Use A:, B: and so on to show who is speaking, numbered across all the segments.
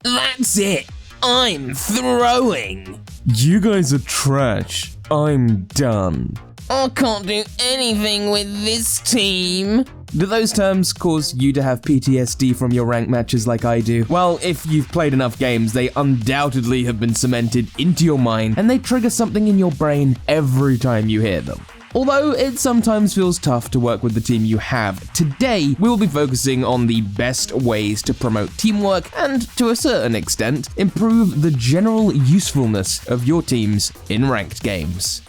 A: That's it! I'm throwing!
B: You guys are trash. I'm done.
A: I can't do anything with this team.
B: Do those terms cause you to have PTSD from your rank matches like I do? Well, if you've played enough games, they undoubtedly have been cemented into your mind, and they trigger something in your brain every time you hear them. Although it sometimes feels tough to work with the team you have, today we will be focusing on the best ways to promote teamwork and, to a certain extent, improve the general usefulness of your teams in ranked games.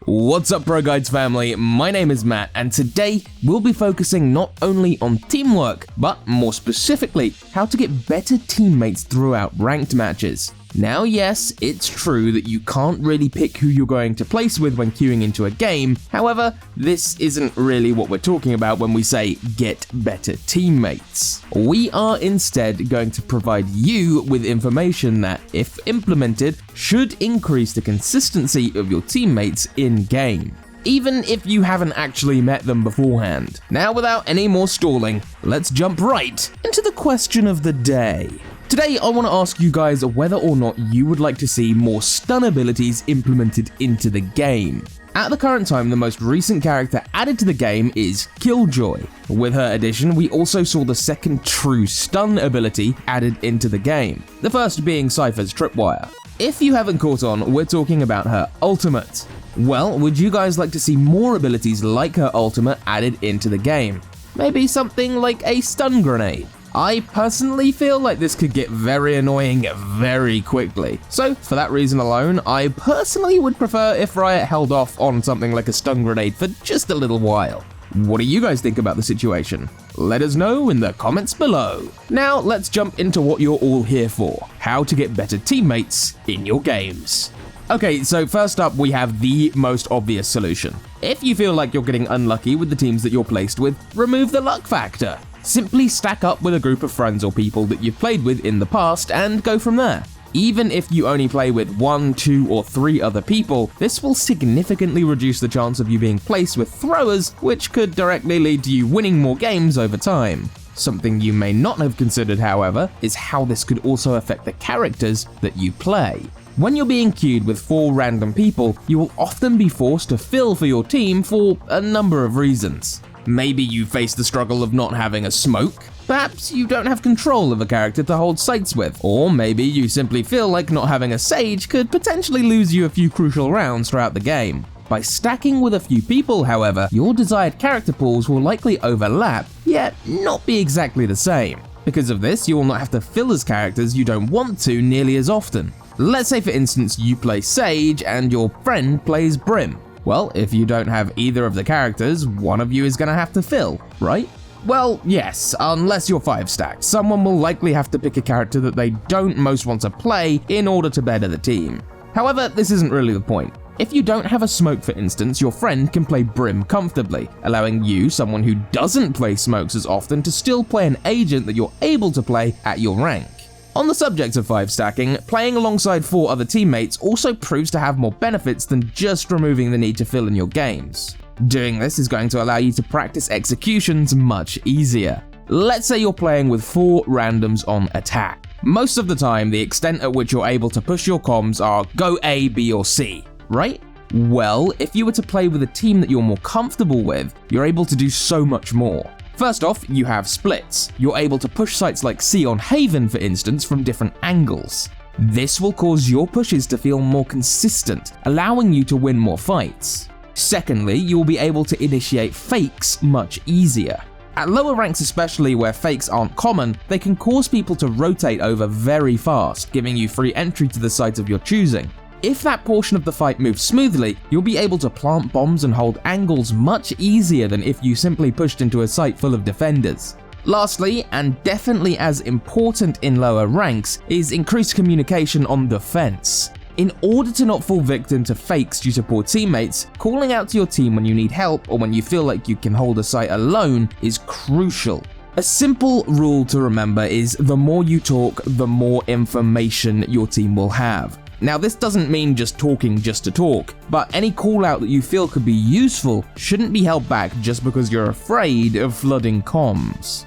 B: What's up, ProGuides family? My name is Matt, and today we'll be focusing not only on teamwork, but more specifically, how to get better teammates throughout ranked matches. Now, yes, it's true that you can't really pick who you're going to place with when queuing into a game. However, this isn't really what we're talking about when we say get better teammates. We are instead going to provide you with information that, if implemented, should increase the consistency of your teammates in-game, even if you haven't actually met them beforehand. Now, without any more stalling, let's jump right into the question of the day. Today, I want to ask you guys whether or not you would like to see more stun abilities implemented into the game. At the current time, the most recent character added to the game is Killjoy. With her addition, we also saw the second true stun ability added into the game, the first being Cypher's Tripwire. If you haven't caught on, we're talking about her ultimate. Well, would you guys like to see more abilities like her ultimate added into the game? Maybe something like a stun grenade? I personally feel like this could get very annoying very quickly. So, for that reason alone, I personally would prefer if Riot held off on something like a stun grenade for just a little while. What do you guys think about the situation? Let us know in the comments below. Now, let's jump into what you're all here for: how to get better teammates in your games. Okay, so first up we have the most obvious solution. If you feel like you're getting unlucky with the teams that you're placed with, remove the luck factor. Simply stack up with a group of friends or people that you've played with in the past and go from there. Even if you only play with 1, 2, or 3 other people, this will significantly reduce the chance of you being placed with throwers, which could directly lead to you winning more games over time. Something you may not have considered, however, is how this could also affect the characters that you play. When you're being queued with 4 random people, you will often be forced to fill for your team for a number of reasons. Maybe you face the struggle of not having a smoke, perhaps you don't have control of a character to hold sights with, or maybe you simply feel like not having a Sage could potentially lose you a few crucial rounds throughout the game. By stacking with a few people, however, your desired character pools will likely overlap, yet not be exactly the same. Because of this, you will not have to fill as characters you don't want to nearly as often. Let's say for instance you play Sage and your friend plays Brim. Well, if you don't have either of the characters, one of you is going to have to fill, right? Well, yes, unless you're 5-stacked, someone will likely have to pick a character that they don't most want to play in order to better the team. However, this isn't really the point. If you don't have a smoke, for instance, your friend can play Brim comfortably, allowing you, someone who doesn't play smokes as often, to still play an agent that you're able to play at your rank. On the subject of 5-stacking, playing alongside 4 other teammates also proves to have more benefits than just removing the need to fill in your games. Doing this is going to allow you to practice executions much easier. Let's say you're playing with 4 randoms on attack. Most of the time, the extent at which you're able to push your comms are go A, B, or C, right? Well, if you were to play with a team that you're more comfortable with, you're able to do so much more. First off, you have splits. You're able to push sites like C on Haven, for instance, from different angles. This will cause your pushes to feel more consistent, allowing you to win more fights. Secondly, you will be able to initiate fakes much easier. At lower ranks especially, where fakes aren't common, they can cause people to rotate over very fast, giving you free entry to the site of your choosing. If that portion of the fight moves smoothly, you'll be able to plant bombs and hold angles much easier than if you simply pushed into a site full of defenders. Lastly, and definitely as important in lower ranks, is increased communication on defense. In order to not fall victim to fakes due to poor teammates, calling out to your team when you need help or when you feel like you can hold a site alone is crucial. A simple rule to remember is the more you talk, the more information your team will have. Now, this doesn't mean just talking just to talk, but any call out that you feel could be useful shouldn't be held back just because you're afraid of flooding comms.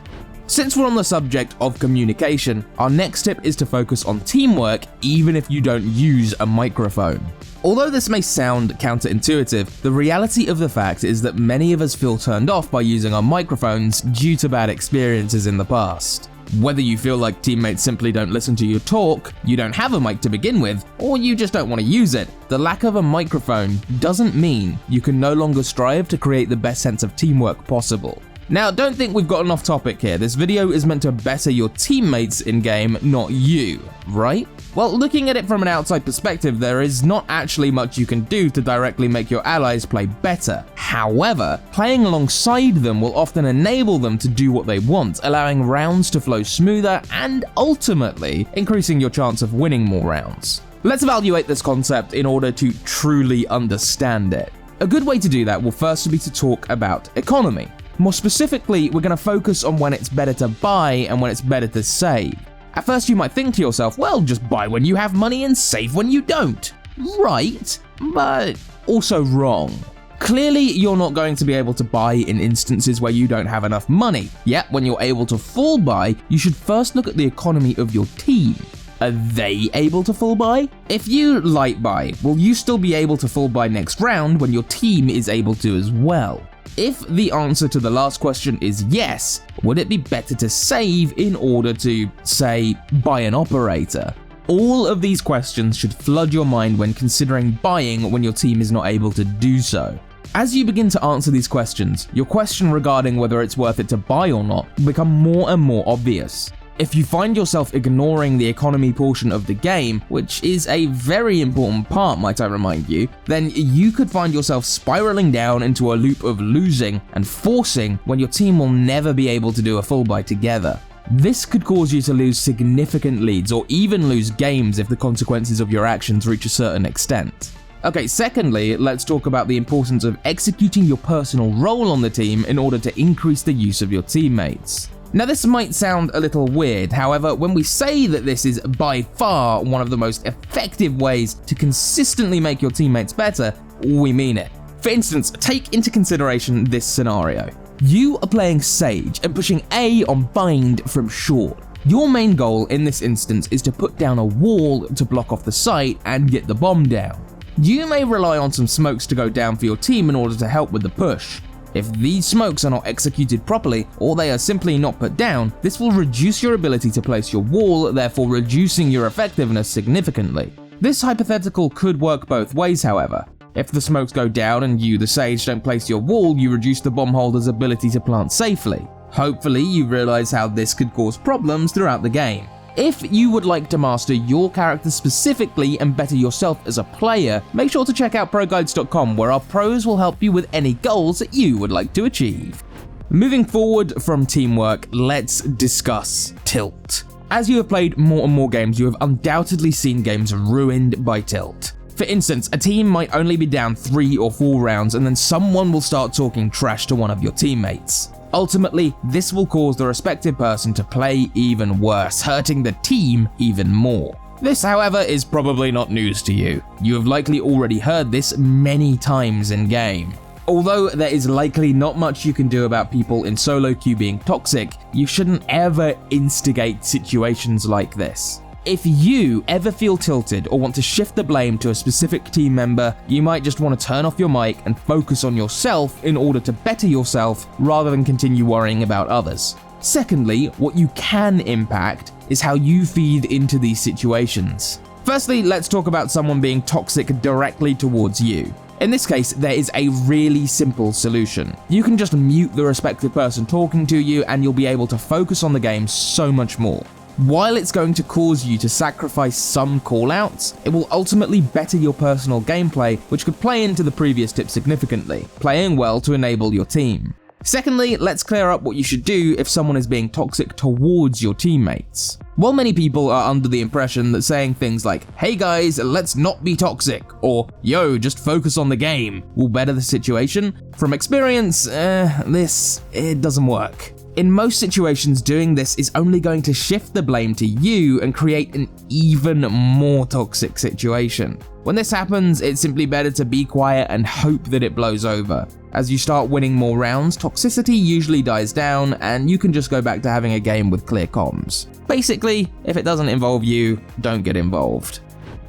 B: Since we're on the subject of communication, our next tip is to focus on teamwork even if you don't use a microphone. Although this may sound counterintuitive, the reality of the fact is that many of us feel turned off by using our microphones due to bad experiences in the past. Whether you feel like teammates simply don't listen to your talk, you don't have a mic to begin with, or you just don't want to use it, the lack of a microphone doesn't mean you can no longer strive to create the best sense of teamwork possible. Now, don't think we've gotten off topic here. This video is meant to better your teammates in-game, not you, right? Well, looking at it from an outside perspective, there is not actually much you can do to directly make your allies play better. However, playing alongside them will often enable them to do what they want, allowing rounds to flow smoother and ultimately increasing your chance of winning more rounds. Let's evaluate this concept in order to truly understand it. A good way to do that will first be to talk about economy. More specifically, we're going to focus on when it's better to buy and when it's better to save. At first you might think to yourself, well, just buy when you have money and save when you don't. Right, but also wrong. Clearly, you're not going to be able to buy in instances where you don't have enough money. Yet, when you're able to full buy, you should first look at the economy of your team. Are they able to full buy? If you light buy, will you still be able to full buy next round when your team is able to as well? If the answer to the last question is yes, would it be better to save in order to, say, buy an operator? All of these questions should flood your mind when considering buying when your team is not able to do so. As you begin to answer these questions, your question regarding whether it's worth it to buy or not will become more and more obvious. If you find yourself ignoring the economy portion of the game, which is a very important part, might I remind you, then you could find yourself spiraling down into a loop of losing and forcing when your team will never be able to do a full buy together. This could cause you to lose significant leads or even lose games if the consequences of your actions reach a certain extent. Okay, secondly, let's talk about the importance of executing your personal role on the team in order to increase the use of your teammates. Now, this might sound a little weird, however, when we say that this is by far one of the most effective ways to consistently make your teammates better, we mean it. For instance, take into consideration this scenario. You are playing Sage and pushing A on Bind from short. Your main goal in this instance is to put down a wall to block off the site and get the bomb down. You may rely on some smokes to go down for your team in order to help with the push. If these smokes are not executed properly, or they are simply not put down, this will reduce your ability to place your wall, therefore reducing your effectiveness significantly. This hypothetical could work both ways, however. If the smokes go down and you, the Sage, don't place your wall, you reduce the bomb holder's ability to plant safely. Hopefully, you realize how this could cause problems throughout the game. If you would like to master your character specifically and better yourself as a player, make sure to check out ProGuides.com, where our pros will help you with any goals that you would like to achieve. Moving forward from teamwork, let's discuss tilt. As you have played more and more games, you have undoubtedly seen games ruined by tilt. For instance, a team might only be down 3 or 4 rounds and then someone will start talking trash to one of your teammates. Ultimately, this will cause the respective person to play even worse, hurting the team even more. This, however, is probably not news to you. You have likely already heard this many times in-game. Although there is likely not much you can do about people in solo queue being toxic, you shouldn't ever instigate situations like this. If you ever feel tilted or want to shift the blame to a specific team member, you might just want to turn off your mic and focus on yourself in order to better yourself rather than continue worrying about others. Secondly, what you can impact is how you feed into these situations. Firstly, let's talk about someone being toxic directly towards you. In this case, there is a really simple solution. You can just mute the respective person talking to you and you'll be able to focus on the game so much more. While it's going to cause you to sacrifice some callouts, it will ultimately better your personal gameplay, which could play into the previous tip significantly, playing well to enable your team. Secondly, let's clear up what you should do if someone is being toxic towards your teammates. While many people are under the impression that saying things like, "Hey guys, let's not be toxic," or "Yo, just focus on the game," will better the situation, from experience, it doesn't work. In most situations, doing this is only going to shift the blame to you and create an even more toxic situation. When this happens, it's simply better to be quiet and hope that it blows over. As you start winning more rounds, toxicity usually dies down, and you can just go back to having a game with clear comms. Basically, if it doesn't involve you, don't get involved.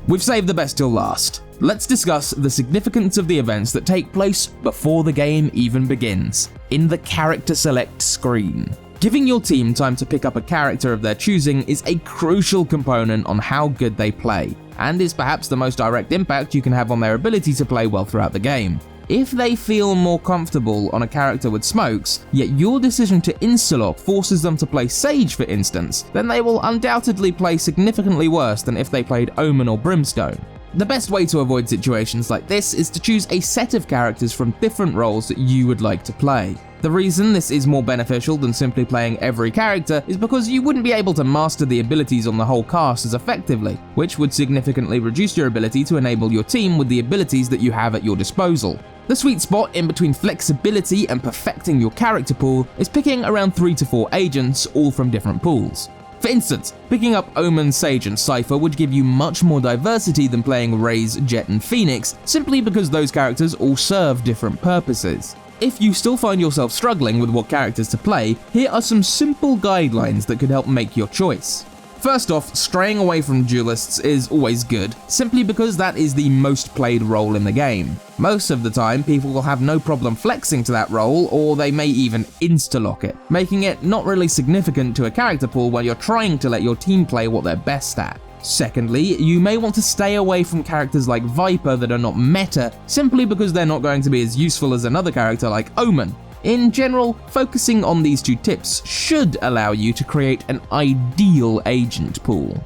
B: We've saved the best till last. Let's discuss the significance of the events that take place before the game even begins, in the character select screen. Giving your team time to pick up a character of their choosing is a crucial component on how good they play, and is perhaps the most direct impact you can have on their ability to play well throughout the game. If they feel more comfortable on a character with smokes, yet your decision to insta-lock forces them to play Sage for instance, then they will undoubtedly play significantly worse than if they played Omen or Brimstone. The best way to avoid situations like this is to choose a set of characters from different roles that you would like to play. The reason this is more beneficial than simply playing every character is because you wouldn't be able to master the abilities on the whole cast as effectively, which would significantly reduce your ability to enable your team with the abilities that you have at your disposal. The sweet spot in between flexibility and perfecting your character pool is picking around 3 to 4 agents, all from different pools. For instance, picking up Omen, Sage, and Cypher would give you much more diversity than playing Raze, Jet, and Phoenix, simply because those characters all serve different purposes. If you still find yourself struggling with what characters to play, here are some simple guidelines that could help make your choice. First off, straying away from duelists is always good, simply because that is the most played role in the game. Most of the time, people will have no problem flexing to that role, or they may even insta-lock it, making it not really significant to a character pool when you're trying to let your team play what they're best at. Secondly, you may want to stay away from characters like Viper that are not meta, simply because they're not going to be as useful as another character like Omen. In general, focusing on these 2 tips should allow you to create an ideal agent pool.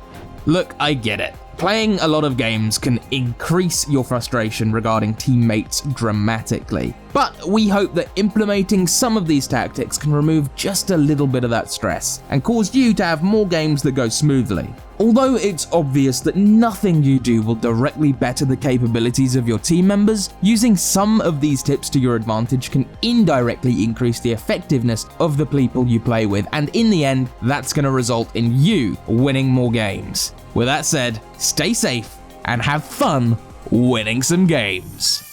B: Look, I get it. Playing a lot of games can increase your frustration regarding teammates dramatically, but we hope that implementing some of these tactics can remove just a little bit of that stress and cause you to have more games that go smoothly. Although it's obvious that nothing you do will directly better the capabilities of your team members, using some of these tips to your advantage can indirectly increase the effectiveness of the people you play with, and in the end, that's going to result in you winning more games. With that said, stay safe and have fun winning some games.